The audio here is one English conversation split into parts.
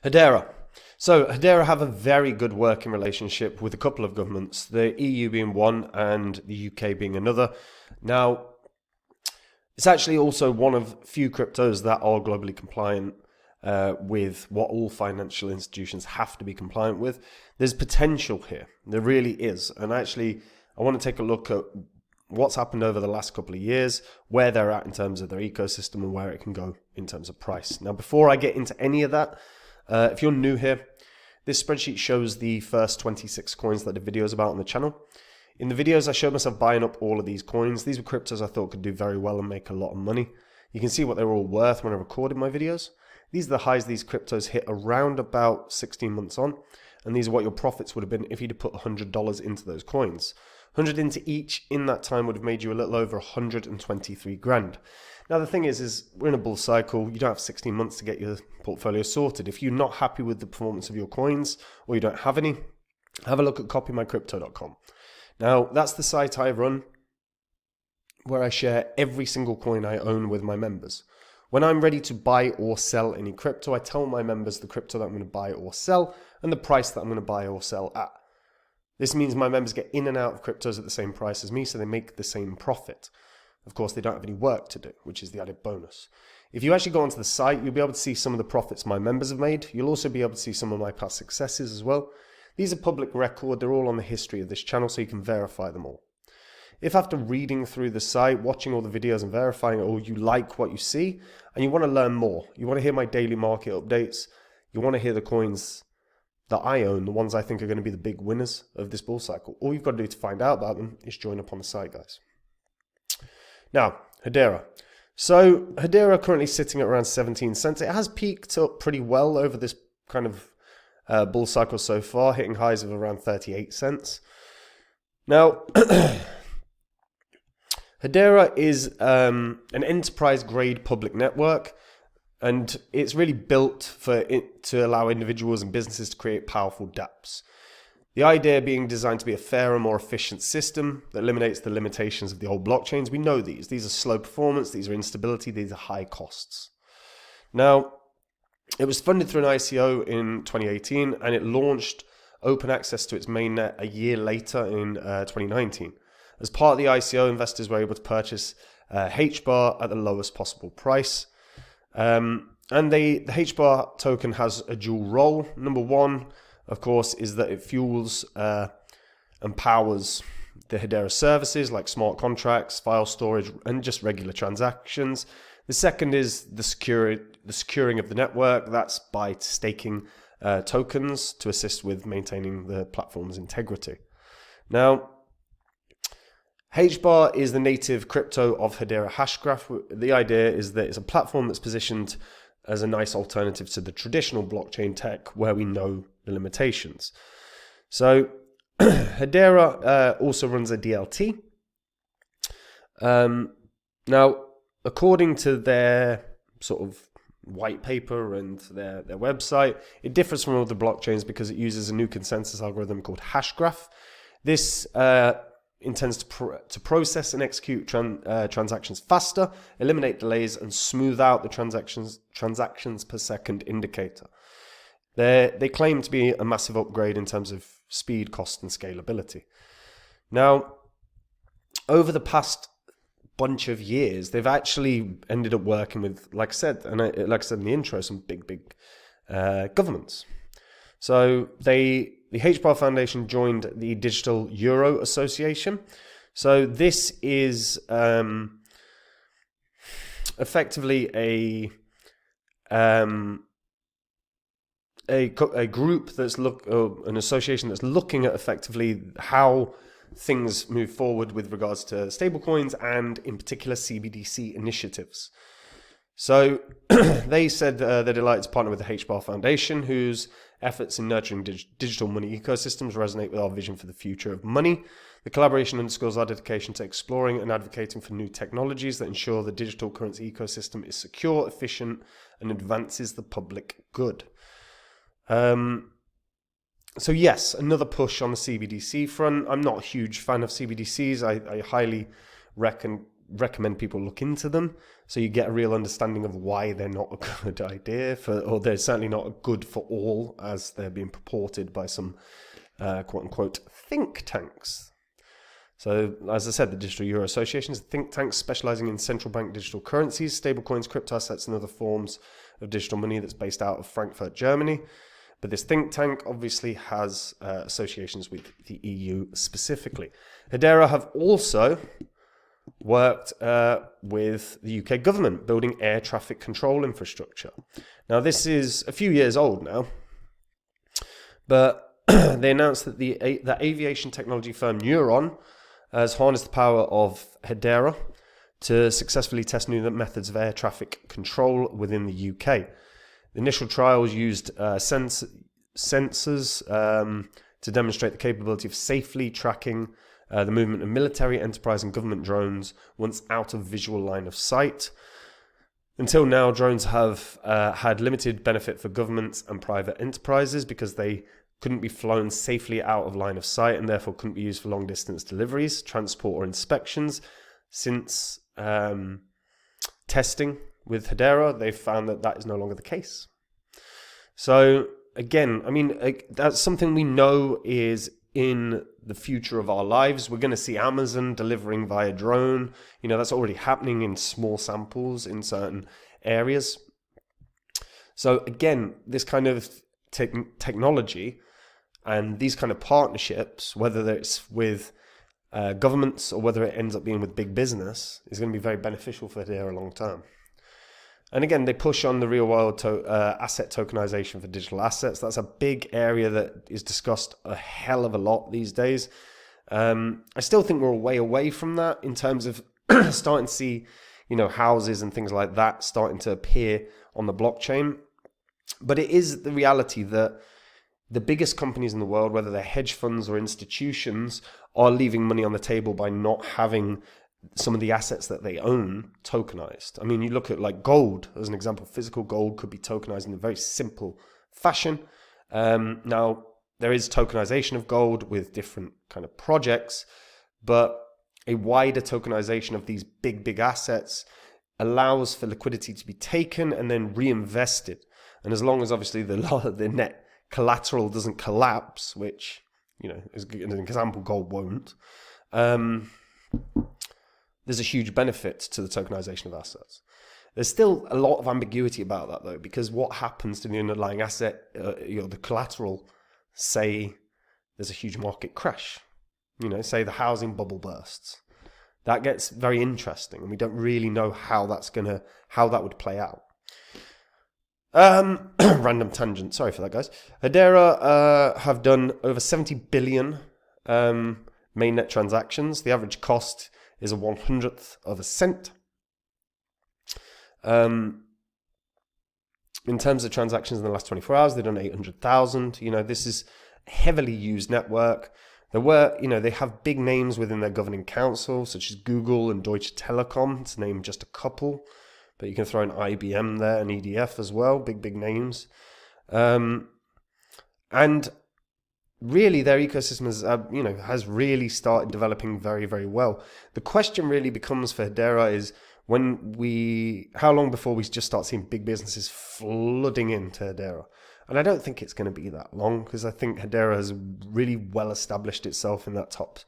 Hedera. So Hedera have a very good working relationship with a couple of governments, the EU being one and the UK being another. Now, it's actually also one of few cryptos that are globally compliant with what all financial institutions have to be compliant with. There's potential here. There really is. And actually, I want to take a look at what's happened over the last couple of years, where they're at in terms of their ecosystem and where it can go in terms of price. Now, before I get into any of that, if you're new here, this spreadsheet shows the first 26 coins that the video is about on the channel. In the videos, I showed myself buying up all of these coins. These were cryptos I thought could do very well and make a lot of money. You can see what they were all worth when I recorded my videos. These are the highs these cryptos hit around about 16 months on. And these are what your profits would have been if you'd put $100 into those coins. 100 into each in that time would have made you a little over 123 grand. Now the thing is we're in a bull cycle. You don't have 16 months to get your portfolio sorted. If you're not happy with the performance of your coins or you don't have any, have a look at copymycrypto.com. Now that's the site I run where I share every single coin I own with my members. When I'm ready to buy or sell any crypto, I tell my members the crypto that I'm going to buy or sell and the price that I'm going to buy or sell at. This means my members get in and out of cryptos at the same price as me, so they make the same profit. Of course, they don't have any work to do, which is the added bonus. If you actually go onto the site, you'll be able to see some of the profits my members have made. You'll also be able to see some of my past successes as well. These are public record. They're all on the history of this channel, so you can verify them all. If after reading through the site, watching all the videos and verifying it all, you like what you see and you want to learn more, you want to hear my daily market updates, you want to hear the coins that I own, the ones I think are going to be the big winners of this bull cycle, all you've got to do to find out about them is join up on the site, guys. Now, Hedera. So Hedera currently sitting at around 17 cents. It has peaked up pretty well over this kind of bull cycle so far, hitting highs of around 38 cents. Now, Hedera is an enterprise-grade public network, and it's really built for it to allow individuals and businesses to create powerful dApps. The idea being designed to be a fairer, more efficient system that eliminates the limitations of the old blockchains. We know these. These are slow performance, these are instability, these are high costs. Now, it was funded through an ICO in 2018, and it launched open access to its mainnet a year later in 2019. As part of the ICO, investors were able to purchase HBAR at the lowest possible price. And the HBAR token has a dual role. Number one, of course, is that it fuels and powers the Hedera services like smart contracts, file storage, and just regular transactions. The second is the securing of the network. That's by staking tokens to assist with maintaining the platform's integrity. Now, HBAR is the native crypto of Hedera Hashgraph. The idea is that it's a platform that's positioned as a nice alternative to the traditional blockchain tech where we know the limitations. So Hedera also runs a DLT. Now, according to their sort of white paper and their website, it differs from other blockchains because it uses a new consensus algorithm called Hashgraph. This intends to process and execute transactions faster, eliminate delays, and smooth out the transactions per second indicator. They claim to be a massive upgrade in terms of speed, cost, and scalability. Now, over the past bunch of years, they've actually ended up working with, like I said in the intro, some big governments. So the HBAR Foundation joined the Digital Euro Association. So this is effectively a group that's an association that's looking at effectively how things move forward with regards to stablecoins and in particular CBDC initiatives. So they said they're delighted to partner with the HBAR Foundation, whose efforts in nurturing digital money ecosystems resonate with our vision for the future of money. The collaboration underscores our dedication to exploring and advocating for new technologies that ensure the digital currency ecosystem is secure, efficient, and advances the public good. So yes, another push on the CBDC front. I'm not a huge fan of CBDCs. I highly recommend people look into them so you get a real understanding of why they're not a good idea or they're certainly not good for all as they're being purported by some quote unquote think tanks. So, as I said, the Digital Euro Association is a think tank specializing in central bank digital currencies, stablecoins, crypto assets, and other forms of digital money that's based out of Frankfurt, Germany. But this think tank obviously has associations with the EU specifically. Hedera have also worked with the UK government building air traffic control infrastructure. Now, this is a few years old now, but they announced that the aviation technology firm Neuron has harnessed the power of Hedera to successfully test new methods of air traffic control within the UK. The initial trials used sensors to demonstrate the capability of safely tracking the movement of military, enterprise and government drones once out of visual line of sight. Until now, drones have had limited benefit for governments and private enterprises because they couldn't be flown safely out of line of sight and therefore couldn't be used for long distance deliveries, transport or inspections. Since testing with Hedera, they've found that that is no longer the case. So again, I mean, that's something we know is in the future of our lives. We're going to see Amazon delivering via drone. You know, that's already happening in small samples in certain areas. So again, this kind of technology and these kind of partnerships, whether it's with governments or whether it ends up being with big business, is going to be very beneficial for Hedera long term. And again, they push on the real world asset tokenization for digital assets. That's a big area that is discussed a hell of a lot these days. I still think we're a way away from that in terms of starting to see, you know, houses and things like that starting to appear on the blockchain. But it is the reality that the biggest companies in the world, whether they're hedge funds or institutions, are leaving money on the table by not having some of the assets that they own tokenized. I mean, you look at like gold as an example. Physical gold could be tokenized in a very simple fashion. Now, there is tokenization of gold with different kind of projects, but a wider tokenization of these big assets allows for liquidity to be taken and then reinvested. And as long as obviously the net collateral doesn't collapse, which, you know, as an example, gold won't, there's a huge benefit to the tokenization of assets. There's still a lot of ambiguity about that, though, because what happens to the underlying asset, the collateral, say there's a huge market crash, you know, say the housing bubble bursts. That gets very interesting, and we don't really know how that would play out. Random tangent, sorry for that, guys. Hedera have done over 70 billion mainnet transactions. The average cost is a 1/100th of a cent. In terms of transactions in the last 24 hours, they've done 800,000. You know, this is a heavily used network. They have big names within their governing council, such as Google and Deutsche Telekom, to name just a couple. But you can throw in IBM there and EDF as well, big names. And really, their ecosystem has really started developing very, very well. The question really becomes for Hedera is how long before we just start seeing big businesses flooding into Hedera? And I don't think it's going to be that long, because I think Hedera has really well established itself in that top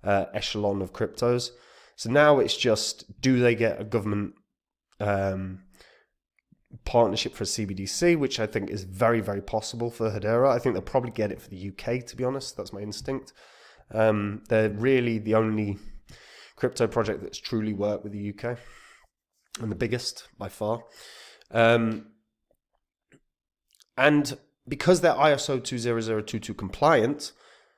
echelon of cryptos. So now it's just, do they get a government partnership for a CBDC, which I think is very, very possible for Hedera. I think they'll probably get it for the UK, to be honest. That's my instinct. They're really the only crypto project that's truly worked with the UK, and the biggest by far. And because they're ISO 20022 compliant,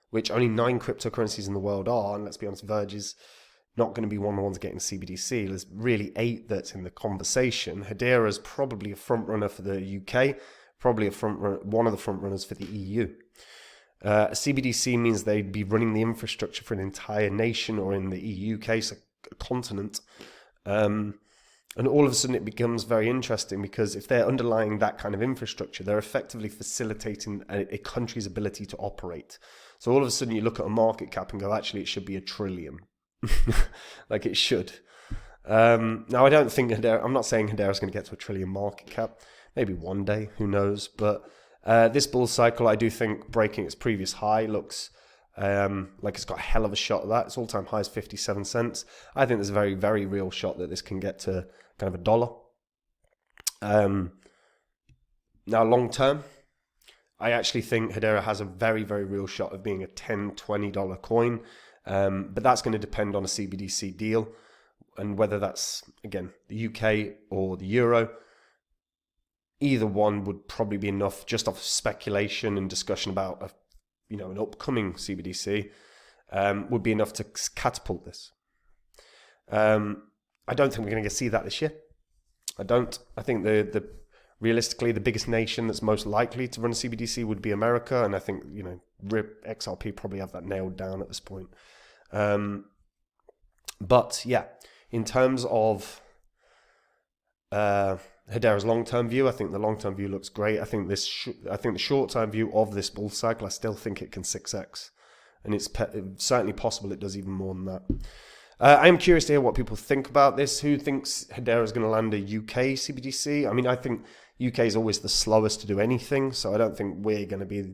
which only 9 cryptocurrencies in the world are, and let's be honest, Verge is not going to be one of the ones getting CBDC. There's really 8 that's in the conversation. Hedera is probably a front runner for the UK, probably one of the front runners for the EU. A CBDC means they'd be running the infrastructure for an entire nation, or in the EU case, a continent. And all of a sudden it becomes very interesting, because if they're underlying that kind of infrastructure, they're effectively facilitating a country's ability to operate. So all of a sudden you look at a market cap and go, actually, it should be $1 trillion. Like it should. Now, I don't think Hedera, I'm not saying Hedera is going to get to $1 trillion market cap. Maybe one day, who knows? But this bull cycle, I do think breaking its previous high looks like it's got a hell of a shot at that. Its all-time high is 57 cents. I think there's a very, very real shot that this can get to kind of $1. Now, long term, I actually think Hedera has a very, very real shot of being a $10, $20 coin. But that's going to depend on a CBDC deal and whether that's, again, the UK or the Euro. Either one would probably be enough just off speculation and discussion about an upcoming CBDC would be enough to catapult this. I don't think we're going to see that this year. I don't. I think realistically the biggest nation that's most likely to run a CBDC would be America, and I think RIP XRP probably have that nailed down at this point. But yeah, in terms of Hedera's long-term view, I think the long-term view looks great. I think the short-term view of this bull cycle, I still think it can 6x, and it's certainly possible it does even more than that. I am curious to hear what people think about this. Who thinks Hedera is going to land a UK CBDC? I mean, I think UK is always the slowest to do anything, so I don't think we're going to be,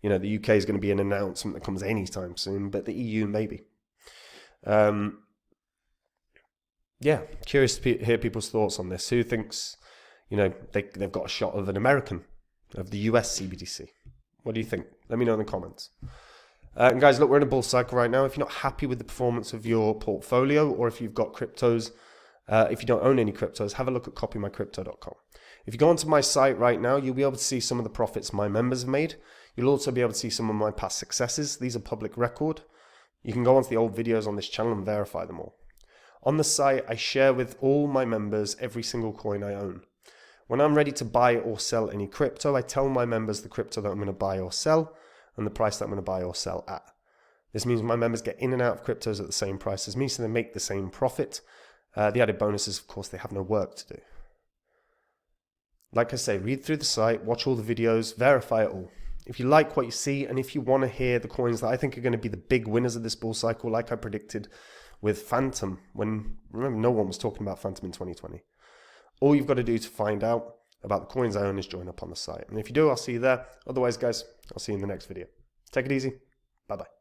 the UK is going to be an announcement that comes anytime soon, but the EU maybe. Yeah, curious to hear people's thoughts on this. Who thinks, they've got a shot of the US CBDC? What do you think? Let me know in the comments. And guys, look, we're in a bull cycle right now. If you're not happy with the performance of your portfolio, or if you've got cryptos, if you don't own any cryptos, have a look at copymycrypto.com. If you go onto my site right now, you'll be able to see some of the profits my members have made. You'll also be able to see some of my past successes. These are public record. You can go onto the old videos on this channel and verify them all. On the site, I share with all my members every single coin I own. When I'm ready to buy or sell any crypto, I tell my members the crypto that I'm going to buy or sell and the price that I'm going to buy or sell at. This means my members get in and out of cryptos at the same price as me, so they make the same profit. The added bonus is, of course, they have no work to do. Like I say, read through the site, watch all the videos, verify it all. If you like what you see, and if you want to hear the coins that I think are going to be the big winners of this bull cycle, like I predicted with Phantom, remember, no one was talking about Phantom in 2020. All you've got to do to find out about the coins I own is join up on the site. And if you do, I'll see you there. Otherwise, guys, I'll see you in the next video. Take it easy. Bye-bye.